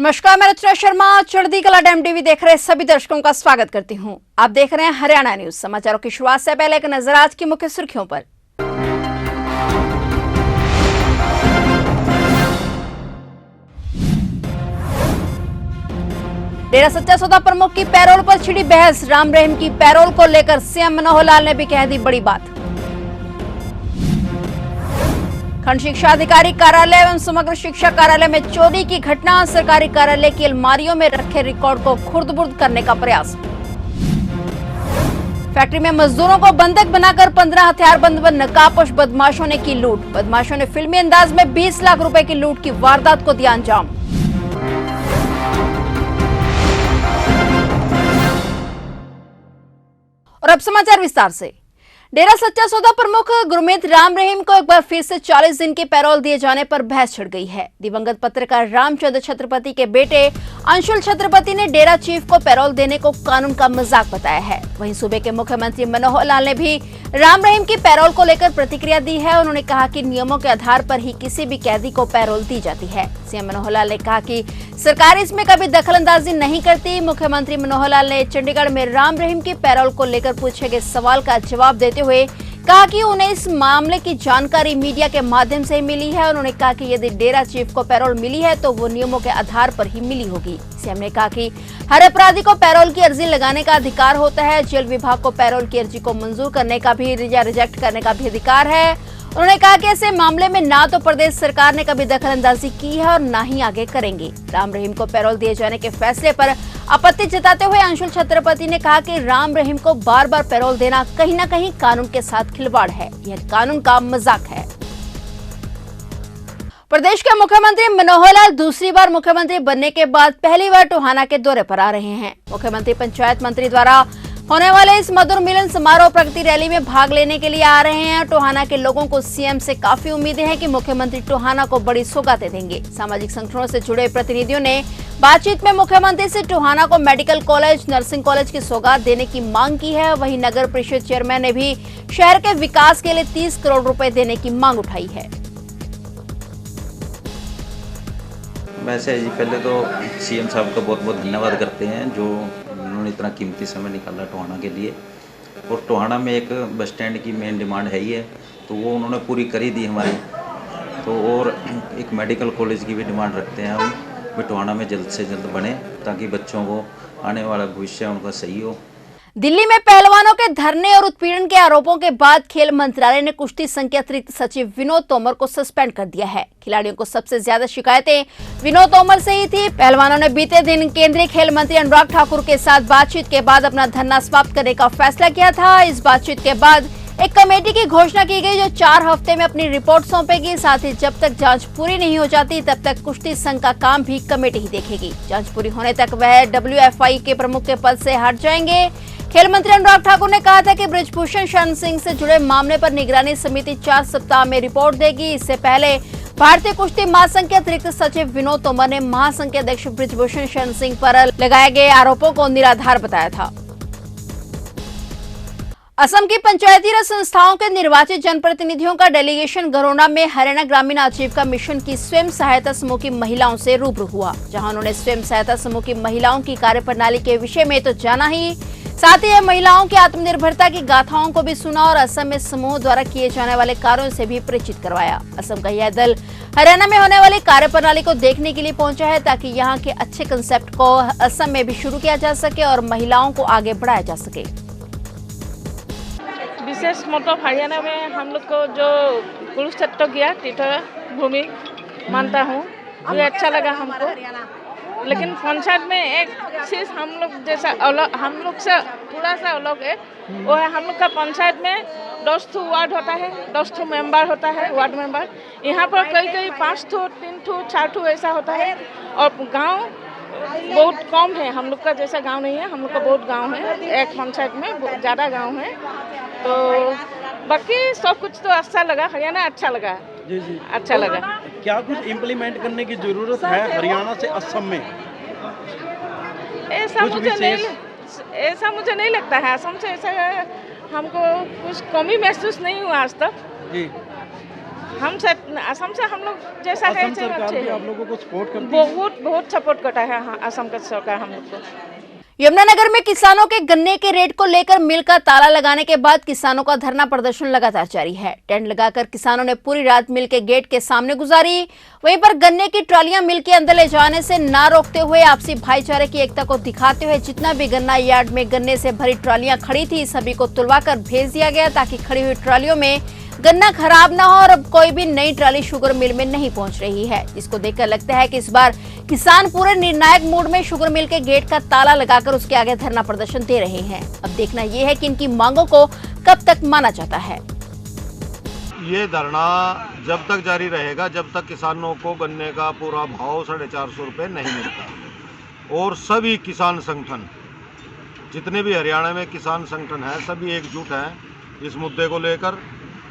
नमस्कार, मैं रचना शर्मा। चढ़ती कला डैम टीवी देख रहे सभी दर्शकों का स्वागत करती हूं। आप देख रहे हैं हरियाणा न्यूज। समाचारों की शुरुआत से पहले एक नजर आज की मुख्य सुर्खियों पर। डेरा सच्चा सौदा प्रमुख की पैरोल पर छिड़ी बहस। राम रहीम की पैरोल को लेकर सीएम मनोहर लाल ने भी कह दी बड़ी बात। खंड शिक्षा अधिकारी कार्यालय एवं समग्र शिक्षा कार्यालय में चोरी की घटना। सरकारी कार्यालय की अलमारियों में रखे रिकॉर्ड को खुर्द-बुर्द करने का प्रयास। फैक्ट्री में मजदूरों को बंधक बनाकर 15 हथियारबंद व नकाबपोश बदमाशों ने की लूट। बदमाशों ने फिल्मी अंदाज में 20 लाख रुपए की लूट की वारदात को दिया अंजाम। और अब समाचार विस्तार से। डेरा सच्चा सौदा प्रमुख गुरमीत राम रहीम को एक बार फिर से 40 दिन की पैरोल दिए जाने पर बहस छिड़ गई है। दिवंगत पत्रकार रामचंद्र छत्रपति के बेटे अंशुल छत्रपति ने डेरा चीफ को पैरोल देने को कानून का मजाक बताया है। वहीं सूबे के मुख्यमंत्री मनोहर लाल ने भी राम रहीम की पैरोल को लेकर प्रतिक्रिया दी है। उन्होंने कहा कि नियमों के आधार पर ही किसी भी कैदी को पैरोल दी जाती है। सीएम मनोहर लाल ने कहा कि सरकार इसमें कभी दखलंदाजी नहीं करती। मुख्यमंत्री मनोहर लाल ने चंडीगढ़ में राम रहीम की पैरोल को लेकर पूछे गए सवाल का जवाब देते हुए कहा कि उन्हें इस मामले की जानकारी मीडिया के माध्यम से मिली है। उन्होंने कहा कि यदि डेरा चीफ को पैरोल मिली है तो वो नियमों के आधार पर ही मिली होगी। सीएम ने कहा कि हर अपराधी को पैरोल की अर्जी लगाने का अधिकार होता है। जेल विभाग को पैरोल की अर्जी को मंजूर करने का भी या रिजेक्ट करने का भी अधिकार है। उन्होंने कहा कि ऐसे मामले में ना तो प्रदेश सरकार ने कभी दखलंदाजी की है और ना ही आगे करेंगे। राम रहीम को पैरोल दिए जाने के फैसले पर आपत्ति जताते हुए अंशुल छत्रपति ने कहा कि राम रहीम को बार बार पैरोल देना कहीं न कहीं कानून के साथ खिलवाड़ है। यह कानून का मजाक है। प्रदेश के मुख्यमंत्री मनोहर लाल दूसरी बार मुख्यमंत्री बनने के बाद पहली बार टोहाना के दौरे पर आ रहे हैं। मुख्यमंत्री पंचायत मंत्री द्वारा होने वाले इस मधुर मिलन समारोह प्रगति रैली में भाग लेने के लिए आ रहे हैं। टोहाना के लोगों को सीएम से काफी उम्मीदें हैं कि मुख्यमंत्री टोहाना को बड़ी सौगातें देंगे। सामाजिक संगठनों से जुड़े प्रतिनिधियों ने बातचीत में मुख्यमंत्री से टोहाना को मेडिकल कॉलेज, नर्सिंग कॉलेज की सौगात देने की मांग की है। वहीं नगर परिषद चेयरमैन ने भी शहर के विकास के लिए 30 करोड़ रुपए देने की मांग उठाई है। वैसे जी पहले तो सीएम साहब का बहुत बहुत धन्यवाद करते हैं जो उन्होंने इतना कीमती समय निकाला टोहाना के लिए। और टोहाना में एक बस स्टैंड की मेन डिमांड है ही है, तो वो उन्होंने पूरी करी दी हमारी। तो और एक मेडिकल कॉलेज की भी डिमांड रखते हैं हम भी टोहाना में जल्द से जल्द बने ताकि बच्चों को आने वाला भविष्य उनका सही हो। दिल्ली में पहलवानों के धरने और उत्पीड़न के आरोपों के बाद खेल मंत्रालय ने कुश्ती संघ के अतिरिक्त सचिव विनोद तोमर को सस्पेंड कर दिया है। खिलाड़ियों को सबसे ज्यादा शिकायतें विनोद तोमर से ही थी। पहलवानों ने बीते दिन केंद्रीय खेल मंत्री अनुराग ठाकुर के साथ बातचीत के बाद अपना धरना समाप्त करने का फैसला किया था। इस बातचीत के बाद एक कमेटी की घोषणा की गई जो 4 हफ्ते में अपनी रिपोर्ट सौंपेगी। साथ ही जब तक जांच पूरी नहीं हो जाती तब तक कुश्ती संघ का काम भी कमेटी ही देखेगी। जांच पूरी होने तक वह WFI के प्रमुख के पद से हट जाएंगे। खेल मंत्री अनुराग ठाकुर ने कहा था कि बृजभूषण शरण सिंह से जुड़े मामले पर निगरानी समिति 4 सप्ताह में रिपोर्ट देगी। इससे पहले भारतीय कुश्ती महासंघ के अतिरिक्त सचिव विनोद तोमर ने महासंघ के अध्यक्ष बृजभूषण शरण सिंह पर लगाए गए आरोपों को निराधार बताया था। असम की पंचायती राज संस्थाओं के निर्वाचित जनप्रतिनिधियों का डेलीगेशन गरोना में हरियाणा ग्रामीण आजीविका मिशन की स्वयं सहायता समूह की महिलाओं से रूबरू हुआ, जहां उन्होंने स्वयं सहायता समूह की महिलाओं की कार्यप्रणाली के विषय में तो जाना ही, साथ ही महिलाओं की आत्मनिर्भरता की गाथाओं को भी सुना और असम में समूह द्वारा किए जाने वाले कार्यों से भी परिचित करवाया। असम का यह दल हरियाणा में होने वाली कार्यप्रणाली को देखने के लिए पहुंचा है ताकि यहाँ के अच्छे कंसेप्ट को असम में भी शुरू किया जा सके और महिलाओं को आगे बढ़ाया जा सके। विशेष मतलब हरियाणा में हम लोग को जो कुरुक्षेत्र गया तीर्थ भूमि मानता हूँ, ये अच्छा लगा हमको। लेकिन पंचायत में एक चीज हम लोग जैसा अलग, हम लोग से थोड़ा सा अलग है, वो है हम लोग का पंचायत में 10 वार्ड होता है, 10 मेंबर होता है, वार्ड मेंबर। यहाँ पर कई 5 3 4 ऐसा होता है। और गांव बहुत कम है, हम लोग का जैसा गांव नहीं है, हम लोग का बहुत गांव है, एक पंचायत में ज़्यादा गांव है। तो बाकी सब कुछ तो अच्छा लगा, हरियाणा अच्छा लगा जी जी अच्छा लगा। क्या कुछ इम्प्लीमेंट करने की जरूरत है हरियाणा से असम में? ऐसा मुझे नहीं लगता है। असम से ऐसा हमको कुछ कमी महसूस नहीं हुआ आज तक। जी हम सब असम से हम लोग जैसा है असम सरकार अच्छे भी हैं। आप लोगों को सपोर्ट करती है? बहुत सपोर्ट करता है हाँ, असम का सरकार हम लोग को। यमुनानगर में किसानों के गन्ने के रेट को लेकर मिल का ताला लगाने के बाद किसानों का धरना प्रदर्शन लगातार जारी है। टेंट लगाकर किसानों ने पूरी रात मिल के गेट के सामने गुजारी। वहीं पर गन्ने की ट्रालियां मिल के अंदर ले जाने से ना रोकते हुए आपसी भाईचारे की एकता को दिखाते हुए जितना भी गन्ना यार्ड में गन्ने से भरी ट्रालियां खड़ी थी सभी को तुलवाकर भेज दिया गया ताकि खड़ी हुई ट्रालियों में गन्ना खराब ना हो और अब कोई भी नई ट्राली शुगर मिल में नहीं पहुंच रही है, जिसको देखकर लगता है कि इस बार किसान पूरे निर्णायक मूड में शुगर मिल के गेट का ताला लगाकर उसके आगे धरना प्रदर्शन दे रहे हैं। अब देखना यह है कि इनकी मांगों को कब तक माना जाता है। ये धरना जब तक जारी रहेगा जब तक किसानों को गन्ने का पूरा भाव 450 रुपये नहीं मिलता। और सभी किसान संगठन जितने भी हरियाणा में किसान संगठन है सभी एकजुट हैं इस मुद्दे को लेकर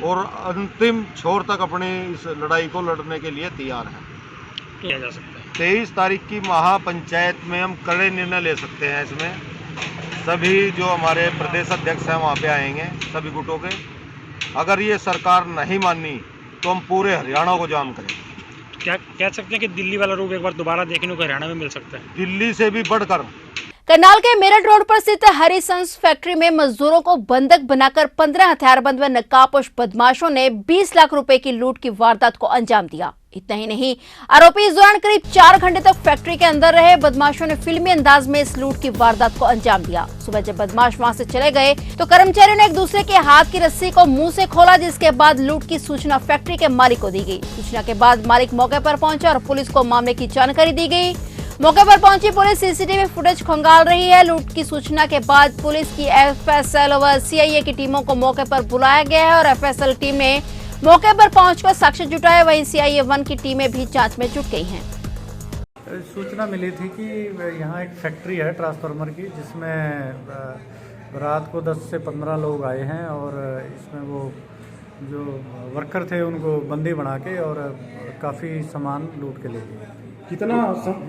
और अंतिम छोर तक अपनी इस लड़ाई को लड़ने के लिए तैयार हैं। किया जा सकता है 23 तारीख की महापंचायत में हम कड़े निर्णय ले सकते हैं। इसमें सभी जो हमारे प्रदेश अध्यक्ष हैं वहाँ पे आएंगे सभी गुटों के। अगर ये सरकार नहीं मानी तो हम पूरे हरियाणा को जाम करेंगे। क्या कह सकते हैं कि दिल्ली वाला रूप एक बार दोबारा देखने को हरियाणा में मिल सकता है? दिल्ली से भी बढ़कर करनाल के मेरठ रोड पर स्थित हरिसंस फैक्ट्री में मजदूरों को बंधक बनाकर 15 हथियारबंद व नकाबपोश बदमाशों ने 20 लाख रुपए की लूट की वारदात को अंजाम दिया। इतना ही नहीं, आरोपी इस दौरान करीब 4 घंटे तक फैक्ट्री के अंदर रहे। बदमाशों ने फिल्मी अंदाज में इस लूट की वारदात को अंजाम दिया। सुबह जब बदमाश वहां से चले गए तो कर्मचारियों ने एक दूसरे के हाथ की रस्सी को मुंह से खोला, जिसके बाद लूट की सूचना फैक्ट्री के मालिक को दी गई। सूचना के बाद मालिक मौके पर पहुंचा और पुलिस को मामले की जानकारी दी गई। मौके पर पहुंची पुलिस सीसीटीवी फुटेज खंगाल रही है। लूट की सूचना के बाद पुलिस की एफएसएल व सीआईए की टीमों को मौके पर बुलाया गया है और एफएसएल टीम ने मौके पर पहुंचकर साक्ष्य जुटाए। वहीं सीआईए 1 की टीमें भी जांच में जुट गई हैं। सूचना मिली थी कि यहाँ एक फैक्ट्री है ट्रांसफार्मर की जिसमें रात को 10 से 15 लोग आए हैं और इसमें वो जो वर्कर थे उनको बंदी बना के और काफ़ी सामान लूट के ले गए। कितना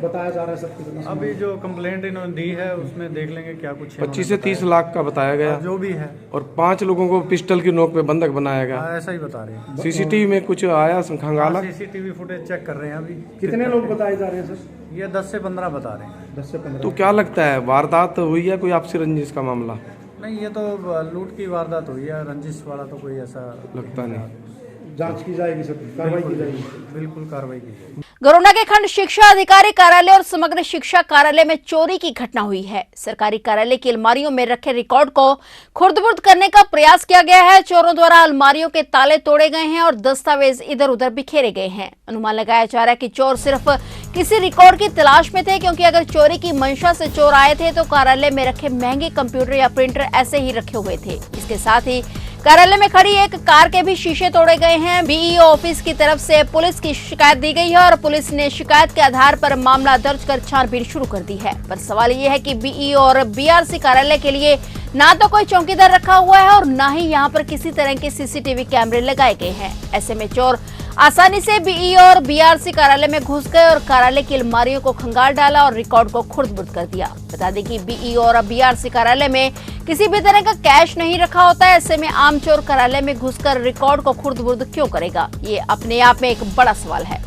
बताया जा रहा है सर? कितना अभी जो कंप्लेंट इन्होंने दी है उसमें देख लेंगे क्या कुछ है। 25 से 30 लाख का बताया गया जो भी है और 5 लोगों को पिस्टल की नोक पे बंधक बनाया गया। ऐसा ही बता रहे हैं। सीसीटीवी में कुछ आया खंगाला? सीसीटीवी फुटेज चेक कर रहे हैं अभी। कितने लोग बताए जा रहे हैं सर? ये 10 से 15 बता रहे हैं। 10 से 15। तो क्या लगता है वारदात हुई है कोई आपसी रंजिश का मामला? नहीं, ये तो लूट की वारदात हुई है, रंजिश वाला तो कोई ऐसा लगता नहीं। जांच की जाएगी सर, कार्रवाई की जाएगी। बिल्कुल कार्रवाई की जाएगी। गरोना के खंड शिक्षा अधिकारी कार्यालय और समग्र शिक्षा कार्यालय में चोरी की घटना हुई है। सरकारी कार्यालय की अलमारियों में रखे रिकॉर्ड को खुर्द-बुर्द करने का प्रयास किया गया है। चोरों द्वारा अलमारियों के ताले तोड़े गए हैं और दस्तावेज इधर उधर बिखेरे गए हैं। अनुमान लगाया जा रहा है कि चोर सिर्फ किसी रिकॉर्ड की तलाश में थे, क्योंकि अगर चोरी की मंशा से चोर आए थे तो कार्यालय में रखे महंगे कंप्यूटर या प्रिंटर ऐसे ही रखे हुए थे। इसके साथ ही कार्यालय में खड़ी एक कार के भी शीशे तोड़े गए हैं। बीईओ ऑफिस की तरफ से पुलिस की शिकायत दी गई है और पुलिस ने शिकायत के आधार पर मामला दर्ज कर छानबीन शुरू कर दी है। पर सवाल ये है कि बीईओ और बीआरसी कार्यालय के लिए ना तो कोई चौकीदार रखा हुआ है और ना ही यहाँ पर किसी तरह के सीसीटीवी कैमरे लगाए गए हैं। ऐसे में चोर आसानी से बीईओ और बीआरसी कार्यालय में घुस गए और कार्यालय की अलमारियों को खंगाल डाला और रिकॉर्ड को खुर्द-बुर्द कर दिया। बता दें कि बीईओ और बीआरसी कार्यालय में किसी भी तरह का कैश नहीं रखा होता है। ऐसे में आम चोर कार्यालय में घुसकर रिकॉर्ड को खुर्द-बुर्द क्यों करेगा, ये अपने आप में एक बड़ा सवाल है।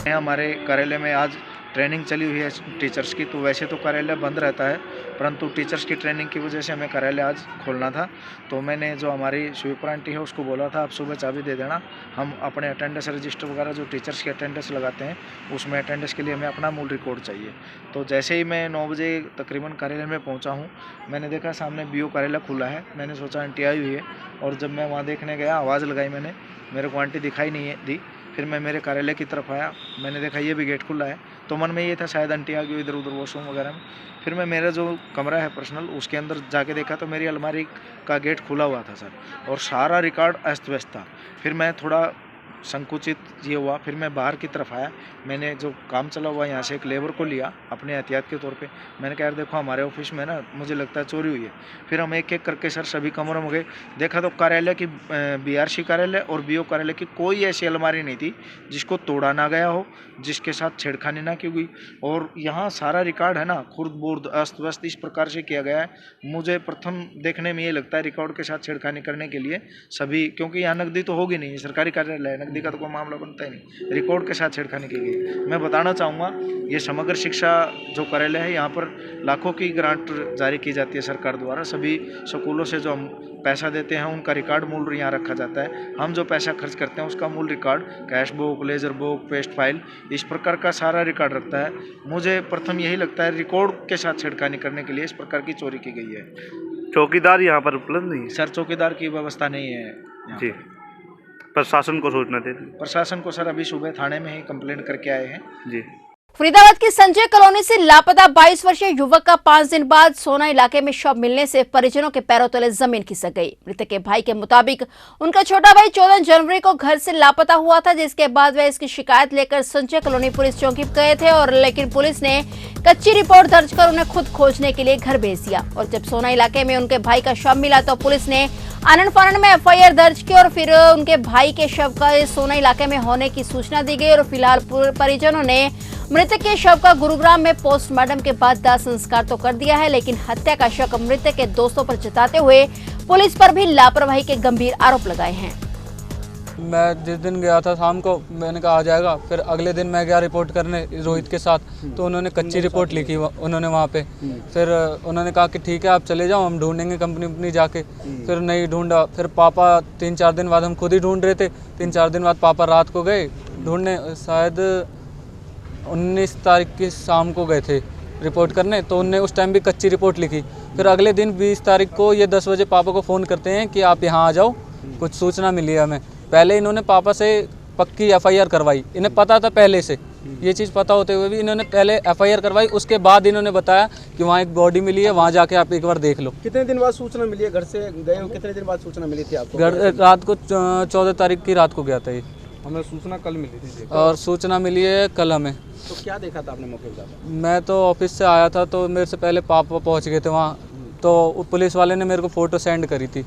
हमारे कार्यालय में आज ट्रेनिंग चली हुई है टीचर्स की, तो वैसे तो कार्यालय बंद रहता है, परंतु टीचर्स की ट्रेनिंग की वजह से हमें कार्यालय आज खोलना था। तो मैंने जो हमारी स्वीपर आंटी है उसको बोला था आप सुबह चाबी दे देना, हम अपने अटेंडेंस रजिस्टर वगैरह जो टीचर्स की अटेंडेंस लगाते हैं उसमें अटेंडेंस के लिए हमें अपना मूल रिकॉर्ड चाहिए। तो जैसे ही मैं 9 बजे तकरीबन कार्यालय में पहुँचा हूँ, मैंने देखा सामने बीओ कार्यालय खुला है। मैंने सोचा आंटी आई हुई है, और जब मैं वहाँ देखने गया आवाज़ लगाई मैंने, मेरे को आंटी दिखाई नहीं दी। फिर मैं मेरे कार्यालय की तरफ आया, मैंने देखा ये भी गेट खुला है, तो मन में ये था शायद आंटी आ गई इधर उधर वॉशरूम वगैरह में। फिर मैं मेरा जो कमरा है पर्सनल उसके अंदर जाके देखा तो मेरी अलमारी का गेट खुला हुआ था सर, और सारा रिकॉर्ड अस्त व्यस्त था। फिर मैं थोड़ा संकुचित ये हुआ, फिर मैं बाहर की तरफ आया। मैंने जो काम चला हुआ यहाँ से एक लेबर को लिया अपने एहतियात के तौर पे। मैंने कहा यार देखो हमारे ऑफिस में ना मुझे लगता है चोरी हुई है। फिर हम एक एक करके सर सभी कमरों में गए, देखा तो कार्यालय की बीआरसी कार्यालय और बीओ कार्यालय की कोई ऐसी अलमारी नहीं थी जिसको तोड़ा ना गया हो, जिसके साथ छेड़खानी ना की हुई। और यहाँ सारा रिकॉर्ड है ना खुर्द-बुर्द अस्त व्यस्त इस प्रकार से किया गया है। मुझे प्रथम देखने में ये लगता है रिकॉर्ड के साथ छेड़खानी करने के लिए सभी, क्योंकि यहाँ नकदी तो होगी नहीं, सरकारी कार्यालय है, नकदी का तो कोई मामला बनता ही नहीं, रिकॉर्ड के साथ छेड़खानी की गई। मैं बताना चाहूँगा ये समग्र शिक्षा जो कार्यालय है यहाँ पर लाखों की ग्रांट जारी की जाती है सरकार द्वारा। सभी स्कूलों से जो हम पैसा देते हैं उनका रिकॉर्ड मूल यहाँ रखा जाता है। हम जो पैसा खर्च करते हैं उसका मूल record cash book, laser book, paste file, इस प्रकार का सारा रिकॉर्ड रखता है। मुझे प्रथम यही लगता है रिकॉर्ड के साथ छेड़खानी करने के लिए इस प्रकार की चोरी की गई है। चौकीदार यहाँ पर उपलब्ध नहीं है? सर चौकीदार की व्यवस्था नहीं है यहाँ जी, पर। प्रशासन को सूचना दे दी? प्रशासन को सर अभी सुबह थाने में ही कंप्लेंट करके आए हैं। जी। फरीदाबाद की संजय कॉलोनी से लापता 22 वर्षीय युवक का 5 दिन बाद सोना इलाके में शव मिलने से परिजनों के पैरों तले जमीन खिसक गई। मृतक के भाई के मुताबिक उनका छोटा भाई 14 जनवरी को घर से लापता हुआ था, जिसके बाद वह इसकी शिकायत लेकर संजय कॉलोनी पुलिस चौकी गए थे और लेकिन पुलिस ने कच्ची रिपोर्ट दर्ज कर उन्हें खुद खोजने के लिए घर भेज दिया। और जब सोना इलाके में उनके भाई का शव मिला तो पुलिस ने आनंद फानंद में FIR दर्ज की और फिर उनके भाई के शव का सोना इलाके में होने की सूचना दी गई और फिलहाल परिजनों ने मृतक के शव का गुरुग्राम में पोस्टमार्टम के बाद दाह संस्कार तो कर दिया है, लेकिन हत्या का शक मृतक के दोस्तों पर जताते हुए पुलिस पर भी लापरवाही के गंभीर आरोप लगाए हैं। मैं जिस दिन गया था शाम को, मैंने कहा आ जाएगा, फिर अगले दिन मैं गया रिपोर्ट करने रोहित के साथ, तो उन्होंने कच्ची रिपोर्ट लिखी उन्होंने वहाँ पे। फिर उन्होंने कहा कि ठीक है आप चले जाओ, हम ढूंढेंगे कंपनी जाके। फिर नहीं ढूंढा, फिर पापा 3-4 दिन बाद, हम खुद ही ढूंढ रहे थे, 3-4 दिन बाद पापा रात को गए ढूंढने, शायद 19 तारीख की शाम को गए थे रिपोर्ट करने, तो उनने उस टाइम भी कच्ची रिपोर्ट लिखी। फिर अगले दिन 20 तारीख को ये 10 बजे पापा को फ़ोन करते हैं कि आप यहाँ आ जाओ, कुछ सूचना मिली है हमें। पहले इन्होंने पापा से पक्की FIR करवाई, इन्हें पता था पहले से, ये चीज़ पता होते हुए भी इन्होंने पहले FIR करवाई। उसके बाद इन्होंने बताया कि वहाँ एक बॉडी मिली है, वहाँ जाके आप एक बार देख लो। कितने दिन बाद सूचना मिली है? घर से गए हो, कितने दिन बाद सूचना मिली थी आपको? रात को 14 तारीख की रात को गया था ये, हमें सूचना कल मिली थी और सूचना मिली है कल हमें। तो क्या देखा था आपने मौके पर? मैं तो ऑफिस से आया था, तो मेरे से पहले पापा पहुंच गए थे वहाँ, तो पुलिस वाले ने मेरे को फ़ोटो सेंड करी थी।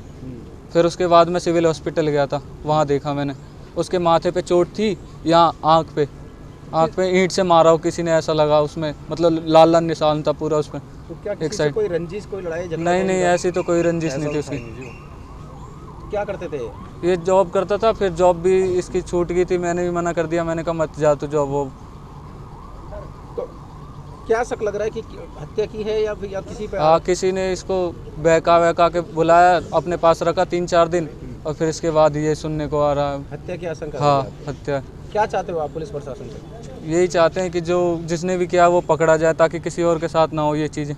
फिर उसके बाद मैं सिविल हॉस्पिटल गया था, वहाँ देखा मैंने, उसके माथे पे चोट थी, यहाँ आँख पे ईंट से मारा हो किसी ने, ऐसा लगा उसमें, मतलब लाल लाल निशान था पूरा उसमें। तो क्या एक साइड कोई रंजिश, कोई लड़ाई झगड़ा? नहीं, ऐसी तो कोई रंजिश नहीं थी उसकी। क्या करते थे ये? जॉब करता था, फिर जॉब भी इसकी छूट गई थी, मैंने भी मना कर दिया, मैंने कहा मत जा तू जॉब। वो तो क्या शक लग रहा है कि हत्या की है या किसी पे? हाँ, किसी ने इसको बहका के बुलाया, अपने पास रखा 3-4 दिन, और फिर इसके बाद ये सुनने को आ रहा है हत्या की आशंका। हाँ, हत्या। क्या चाहते हो आप पुलिस प्रशासन से? यही चाहते हैं कि जिसने भी किया वो पकड़ा जाए, ताकि किसी और के साथ ना हो ये चीज़ें।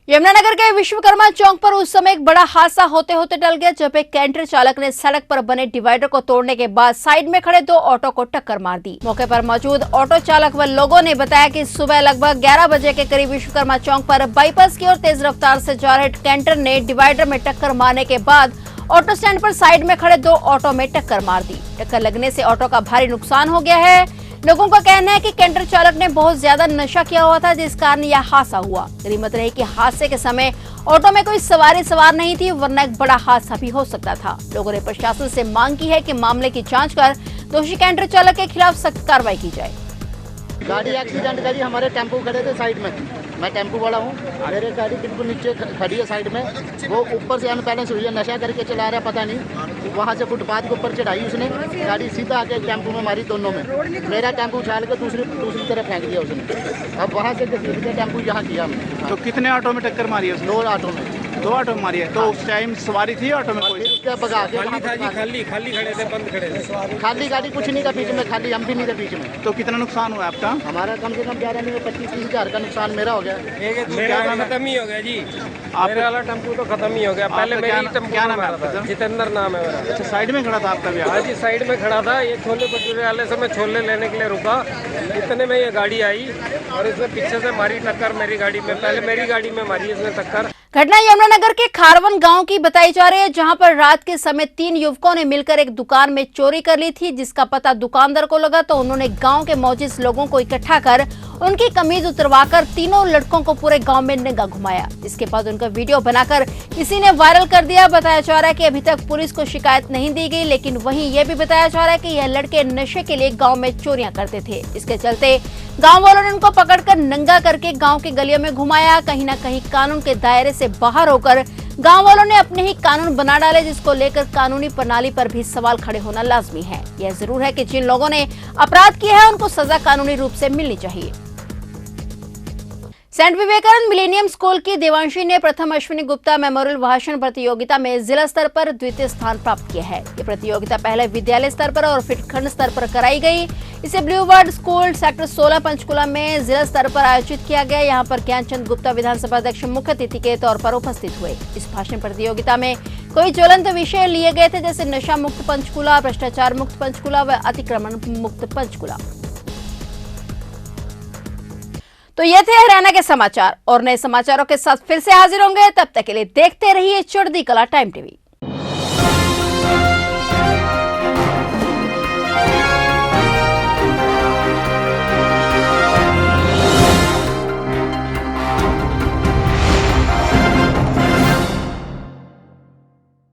यमुनानगर के विश्वकर्मा चौक पर उस समय एक बड़ा हादसा होते होते टल गया, जब एक कैंटर चालक ने सड़क पर बने डिवाइडर को तोड़ने के बाद साइड में खड़े 2 ऑटो को टक्कर मार दी। मौके पर मौजूद ऑटो चालक व लोगों ने बताया कि सुबह लगभग 11 बजे के करीब विश्वकर्मा चौक पर बाईपास की ओर तेज रफ्तार से जा रहे कैंटर ने डिवाइडर में टक्कर मारने के बाद ऑटो स्टैंड पर साइड में खड़े 2 ऑटो में टक्कर मार दी। टक्कर लगने से ऑटो का भारी नुकसान हो गया है। लोगों का कहना है कि कैंटर चालक ने बहुत ज्यादा नशा किया हुआ था, जिस कारण यह हादसा हुआ। गनीमत रही कि हादसे के समय ऑटो में कोई सवार नहीं थी, वरना एक बड़ा हादसा भी हो सकता था। लोगों ने प्रशासन से मांग की है कि मामले की जांच कर दोषी कैंटर चालक के खिलाफ सख्त कार्रवाई की जाए। गाड़ी एक्सीडेंट करी, हमारे टेम्पो खड़े थे साइड में, मैं टेम्पो वाला हूँ, मेरे गाड़ी बिल्कुल नीचे खड़ी है साइड में, वो ऊपर से अनबैलेंस हुई है, नशा करके चला रहा है पता नहीं, वहाँ से फुटपाथ के ऊपर चढ़ाई उसने, गाड़ी सीधा आके टेम्पो में मारी दोनों में, मेरा टेम्पो उछाल के दूसरी तरफ फेंक दिया उसने, अब वहाँ से टेम्पो यहाँ किया हमने। तो कितने ऑटो में टक्कर मारी है? 2 ऑटो में। 2 ऑटो में मारी है। तो उस टाइम सवारी थी ऑटो में? कोई भगा के खाली खड़े थे, बंद खड़े थे? खाली गाड़ी कुछ नहीं था बीच में, खाली हम भी नहीं थे बीच में। तो कितना नुकसान हुआ आपका? हमारा कम से कम 25-30 हज़ार का नुकसान मेरा हो गया। मेरा खत्म ही हो गया जी, मेरे वाला टेम्पो तो खत्म ही हो गया। पहले मेरी टेम्पो, क्या नाम है? जितेंद्र नाम है मेरा। अच्छा, साइड में खड़ा था आपका भी? हाँ जी, साइड में खड़ा था। ये छोले भटूरे वाले से मैं छोले लेने के लिए रुका, इतने में ये गाड़ी आई और इसने पीछे से मारी टक्कर मेरी गाड़ी में। पहले मेरी गाड़ी में मारी इसने टक्कर। घटना यमुनानगर के खारवन गांव की बताई जा रही है, जहां पर रात के समय 3 युवकों ने मिलकर एक दुकान में चोरी कर ली थी, जिसका पता दुकानदार को लगा तो उन्होंने गांव के मौजूद लोगों को इकट्ठा कर उनकी कमीज उतरवाकर तीनों लड़कों को पूरे गांव में नंगा घुमाया। इसके बाद उनका वीडियो बनाकर किसी ने वायरल कर दिया। बताया जा रहा है कि अभी तक पुलिस को शिकायत नहीं दी गई, लेकिन वहीं यह भी बताया जा रहा है कि यह लड़के नशे के लिए गाँव में चोरियां करते थे। इसके चलते गाँव वालों ने उनको पकड़कर नंगा करके गाँव की गलियों में घुमाया। कहीं न कहीं कानून के दायरे से बाहर होकर गांव वालों ने अपने ही कानून बना डाले, जिसको लेकर कानूनी प्रणाली पर भी सवाल खड़े होना लाजमी है। यह जरूर है कि जिन लोगों ने अपराध किया है उनको सजा कानूनी रूप से मिलनी चाहिए। सेंट विवेकानंद मिलेनियम स्कूल की देवांशी ने प्रथम अश्विनी गुप्ता मेमोरियल भाषण प्रतियोगिता में जिला स्तर पर द्वितीय स्थान प्राप्त किया है। ये प्रतियोगिता पहले विद्यालय स्तर पर और फिर खंड स्तर पर कराई गई। इसे blue bird school sector 16 Panchkula में जिला स्तर पर आयोजित किया गया। यहाँ पर ज्ञानचंद गुप्ता विधानसभा अध्यक्ष मुख्य अतिथि के तौर पर उपस्थित हुए। इस भाषण प्रतियोगिता में कोई ज्वलंत विषय लिए गए थे, जैसे नशा मुक्त पंचकुला, भ्रष्टाचार मुक्त पंचकुला व अतिक्रमण मुक्त पंचकुला। तो ये थे हरियाणा के समाचार, और नए समाचारों के साथ फिर से हाजिर होंगे। तब तक के लिए देखते रहिए चढ़ती कला टाइम टीवी।